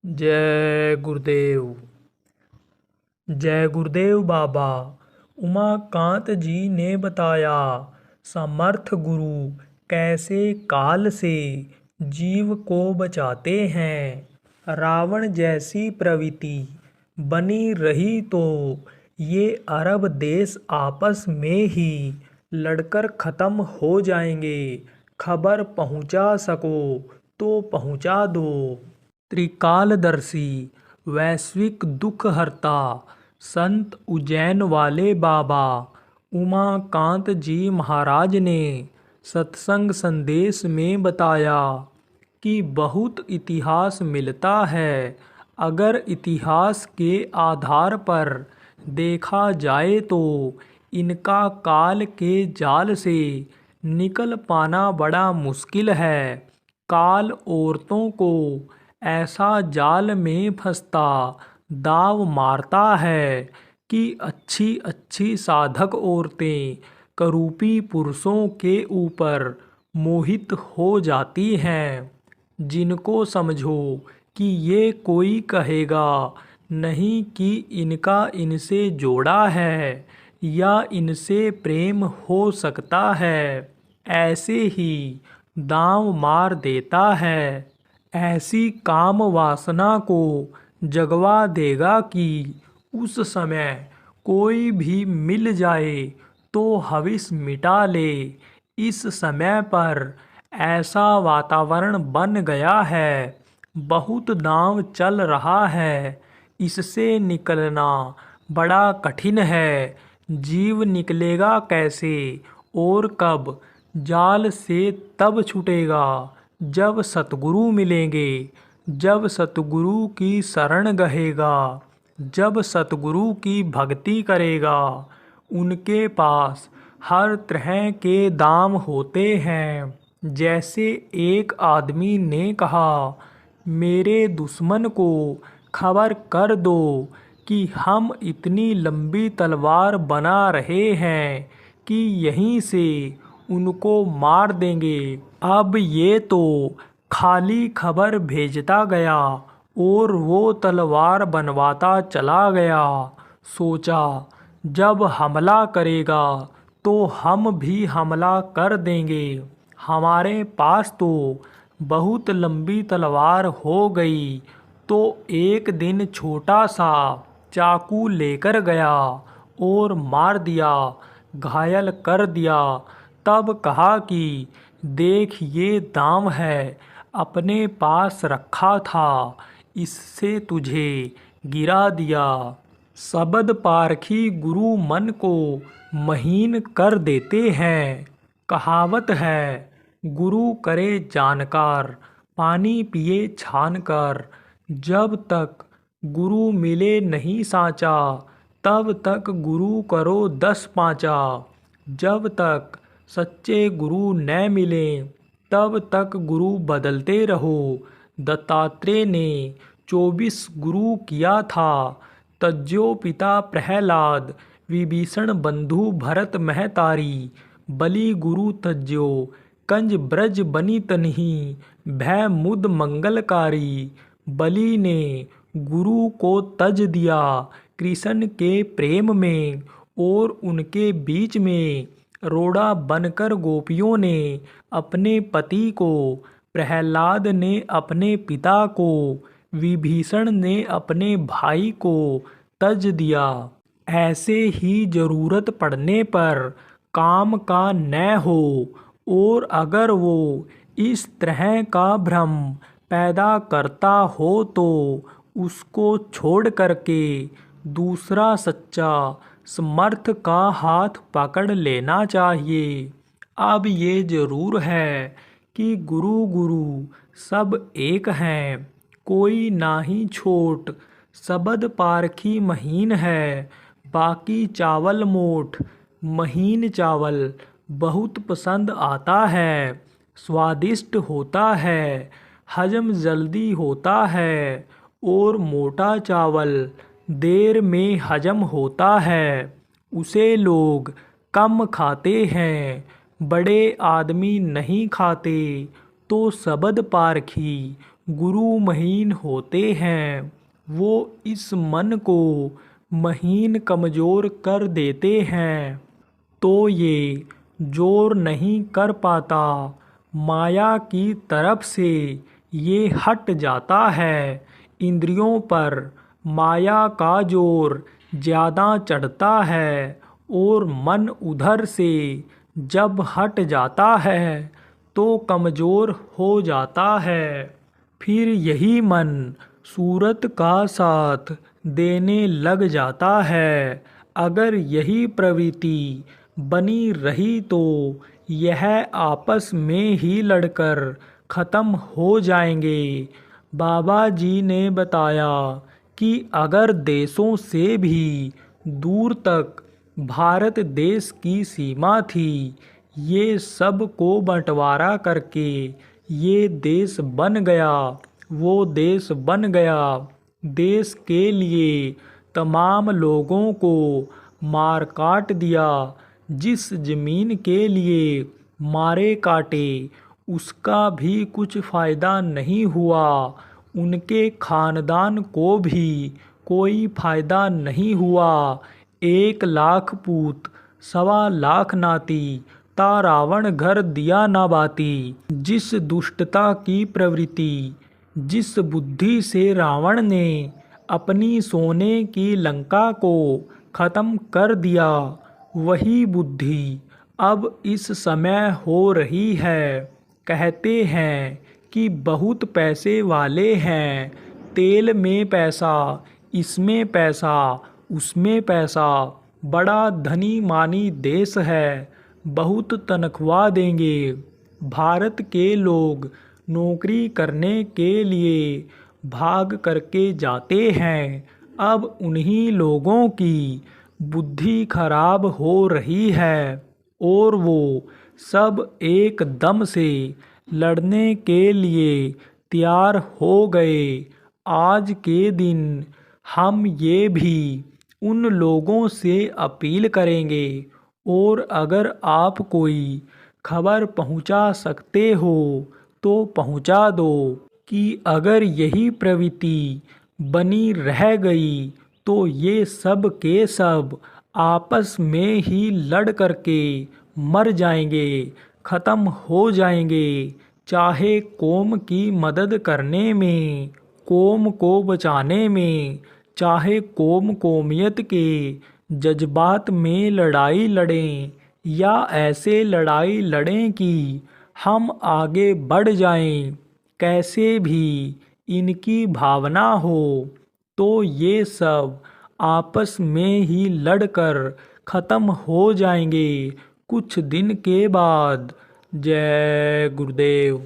जय गुरुदेव। जय गुरुदेव बाबा। उमाकांत जी ने बताया, समर्थ गुरु कैसे काल से जीव को बचाते हैं। रावण जैसी प्रवृत्ति बनी रही तो ये अरब देश आपस में ही लड़कर ख़त्म हो जाएंगे। खबर पहुंचा सको तो पहुंचा दो। त्रिकालदर्शी वैश्विक दुखहर्ता संत उज्जैन वाले बाबा उमाकांत जी महाराज ने सत्संग संदेश में बताया कि बहुत इतिहास मिलता है। अगर इतिहास के आधार पर देखा जाए तो इनका काल के जाल से निकल पाना बड़ा मुश्किल है। काल औरतों को ऐसा जाल में फंसता दाव मारता है कि अच्छी अच्छी साधक औरतें करूपी पुरुषों के ऊपर मोहित हो जाती हैं। जिनको समझो कि ये कोई कहेगा नहीं कि इनका इनसे जोड़ा है या इनसे प्रेम हो सकता है, ऐसे ही दांव मार देता है। ऐसी काम वासना को जगवा देगा कि उस समय कोई भी मिल जाए तो हविस मिटा ले। इस समय पर ऐसा वातावरण बन गया है, बहुत दांव चल रहा है, इससे निकलना बड़ा कठिन है। जीव निकलेगा कैसे और कब? जाल से तब छूटेगा जब सतगुरु मिलेंगे, जब सतगुरु की शरण गहेगा, जब सतगुरु की भक्ति करेगा। उनके पास हर तरह के दाम होते हैं। जैसे एक आदमी ने कहा, मेरे दुश्मन को खबर कर दो कि हम इतनी लंबी तलवार बना रहे हैं कि यहीं से उनको मार देंगे। अब ये तो खाली खबर भेजता गया और वो तलवार बनवाता चला गया। सोचा जब हमला करेगा तो हम भी हमला कर देंगे। हमारे पास तो बहुत लंबी तलवार हो गई तो एक दिन छोटा सा चाकू लेकर गया और मार दिया, घायल कर दिया। तब कहा कि देख ये दाम है, अपने पास रखा था, इससे तुझे गिरा दिया। शब्द पारखी गुरु मन को महीन कर देते हैं। कहावत है, गुरु करे जानकार, पानी पिए छान कर। जब तक गुरु मिले नहीं साचा, तब तक गुरु करो 10 पाँचा। जब तक सच्चे गुरु न मिले तब तक गुरु बदलते रहो। दत्तात्रेय ने 24 गुरु किया था। तज्जो पिता प्रहलाद, विभीषण बंधु भरत महतारी। बलि गुरु तज्जो, कंज ब्रज बनी तन्ही, भय मुद मंगलकारी। बलि ने गुरु को तज दिया कृष्ण के प्रेम में, और उनके बीच में रोड़ा बनकर गोपियों ने अपने पति को, प्रहलाद ने अपने पिता को, विभीषण ने अपने भाई को तज दिया। ऐसे ही जरूरत पड़ने पर काम का न हो, और अगर वो इस तरह का भ्रम पैदा करता हो तो उसको छोड़ करके दूसरा सच्चा समर्थ का हाथ पकड़ लेना चाहिए। अब ये जरूर है कि गुरु गुरु सब एक हैं, कोई ना ही छोट। शब्द पारखी महीन है, बाकी चावल मोठ। महीन चावल बहुत पसंद आता है, स्वादिष्ट होता है, हजम जल्दी होता है। और मोटा चावल देर में हजम होता है, उसे लोग कम खाते हैं, बड़े आदमी नहीं खाते। तो शब्द पारखी गुरु महीन होते हैं, वो इस मन को महीन कमज़ोर कर देते हैं। तो ये जोर नहीं कर पाता, माया की तरफ से ये हट जाता है। इंद्रियों पर माया का जोर ज़्यादा चढ़ता है और मन उधर से जब हट जाता है तो कमज़ोर हो जाता है। फिर यही मन सूरत का साथ देने लग जाता है। अगर यही प्रवृत्ति बनी रही तो यह आपस में ही लड़कर ख़त्म हो जाएंगे। बाबा जी ने बताया कि अगर देशों से भी दूर तक भारत देश की सीमा थी, ये सब को बंटवारा करके ये देश बन गया, वो देश बन गया। देश के लिए तमाम लोगों को मार काट दिया। जिस ज़मीन के लिए मारे काटे उसका भी कुछ फ़ायदा नहीं हुआ, उनके ख़ानदान को भी कोई फ़ायदा नहीं हुआ। 1 लाख पूत 1.25 लाख नाती, ता रावण घर दिया ना बाती। जिस दुष्टता की प्रवृत्ति, जिस बुद्धि से रावण ने अपनी सोने की लंका को ख़त्म कर दिया, वही बुद्धि अब इस समय हो रही है। कहते हैं कि बहुत पैसे वाले हैं, तेल में पैसा, इसमें पैसा, उसमें पैसा, बड़ा धनी मानी देश है, बहुत तनख्वाह देंगे। भारत के लोग नौकरी करने के लिए भाग करके जाते हैं। अब उन्हीं लोगों की बुद्धि खराब हो रही है और वो सब एकदम से लड़ने के लिए तैयार हो गए। आज के दिन हम ये भी उन लोगों से अपील करेंगे, और अगर आप कोई खबर पहुंचा सकते हो तो पहुंचा दो, कि अगर यही प्रवृत्ति बनी रह गई तो ये सब के सब आपस में ही लड़ करके मर जाएंगे, ख़त्म हो जाएंगे। चाहे कौम की मदद करने में, कौम को बचाने में, चाहे कौम कौमियत के जज्बात में लड़ाई लड़ें, या ऐसे लड़ाई लड़ें कि हम आगे बढ़ जाएं, कैसे भी इनकी भावना हो, तो ये सब आपस में ही लड़कर ख़त्म हो जाएंगे कुछ दिन के बाद। जय गुरुदेव।